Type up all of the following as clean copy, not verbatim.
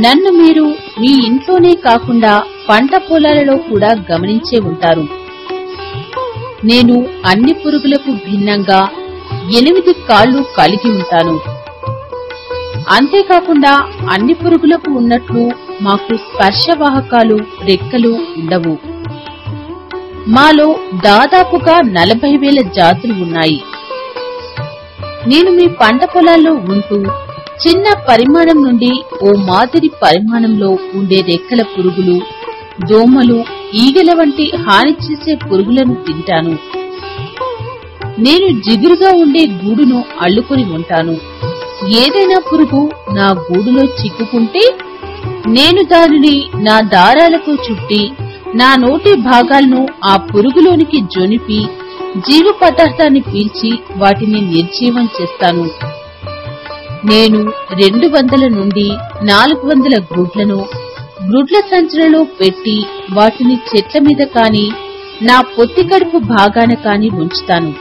నన్ను మీరు మీ ఇంట్లోనే కాకుండా పంట పొలాలలో కూడా గమనించే ఉంటారు. నేను అన్ని పురుగులకు భిన్నంగా 8 కాళ్లు కలిగి ఉంటాను. అంతేకాకుండా అన్ని పురుగులకు ఉన్నట్లు మాకు స్పర్శవాహకాలు, రెక్కలు ఉండవు. మాలో దాదాపుగా 40,000 జాతులు ఉన్నాయి. నేను మీ పంట పొలాల్లో ఉంటూ చిన్న పరిమాణం నుండి ఓ మాదిరి పరిమాణంలో ఉండే రెక్కల పురుగులు, దోమలు, ఈగల వంటి హాని చేసే పురుగులను తింటాను. నేను జిగురుగా ఉండే గూడును అల్లుకొని ఉంటాను. ఏదైనా పురుగు నా గూడులో చిక్కుకుంటే నేను దానిని నా దారాలతో చుట్టి నా నోటి భాగాలను ఆ పురుగులోనికి జొనిపి జీవ పదార్థాన్ని పీల్చి వాటిని నిర్జీవం చేస్తాను. నేను 200 నుండి 400 గ్రుడ్లను గ్రుడ్ల సంచులలో పెట్టి వాటిని చెట్ల మీద కాని నా పొత్తికడుపు భాగాన కాని ఉంచుతాను.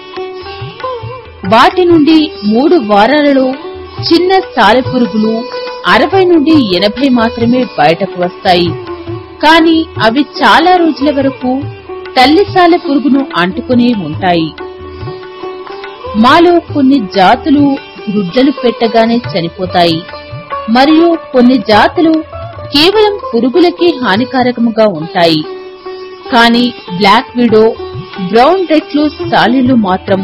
వాటి నుండి 3 వారాలలో చిన్న సాలెపురుగులు 60 నుండి 80 మాత్రమే బయటకు వస్తాయి. కాని అవి చాలా రోజుల వరకు తల్లి సాలెపురుగును అంటుకునే ఉంటాయి. మాలో కొన్ని జాతులు గుడ్లను పెట్టగానే చనిపోతాయి, మరియు కొన్ని జాతులు కేవలం పురుగులకే హానికారకముగా ఉంటాయి. కాని బ్లాక్ విడో, బ్రౌన్ రెక్లూస్ సాలీళ్లు మాత్రం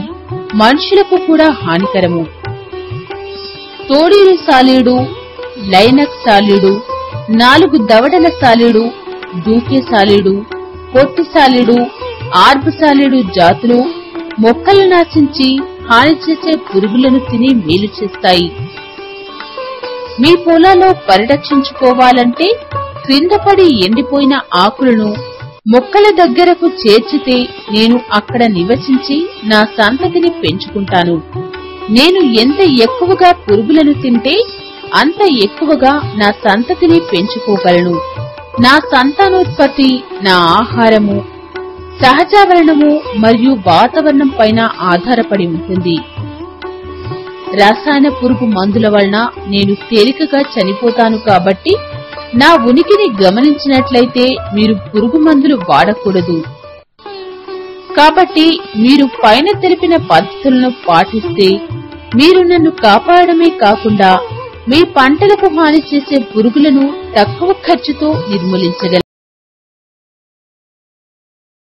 మనుషులకు కూడా హానికరము. తోడీలు సాలీడు, లైనక్ సాలీడు, 4 దవడల సాలీడు, దూకే సాలీడు, పొట్టి సాలీడు, ఆర్బ్ సాలీడు జాతులు మొక్కలు నాశించి హాని చేసే పురుగులను తిని మేలు చేస్తాయి. మీ పొలాల్లో పరిరక్షించుకోవాలంటే క్రిందపడి ఎండిపోయిన ఆకులను మొక్కల దగ్గరకు చేర్చితే నేను అక్కడ నివసించి నా సంతతిని పెంచుకుంటాను. నేను ఎంత ఎక్కువగా పురుగులను తింటే అంత ఎక్కువగా నా సంతతిని పెంచుకోగలను. నా సంతానోత్పత్తి నా ఆహారము, సహజావరణము మరియు వాతావరణం పైన ఆధారపడి ఉంటుంది. రసాయన పురుగు మందుల వలన నేను తేలికగా చనిపోతాను. కాబట్టి నా ఉనికిని గమనించినట్లయితే మీరు పురుగు మందులు వాడకూడదు. కాబట్టి మీరు పైన తెలిపిన పద్ధతులను పాటిస్తే మీరు నన్ను కాపాడమే కాకుండా మీ పంటలకు హాని చేసే పురుగులను తక్కువ ఖర్చుతో నిర్మూలించగలరు.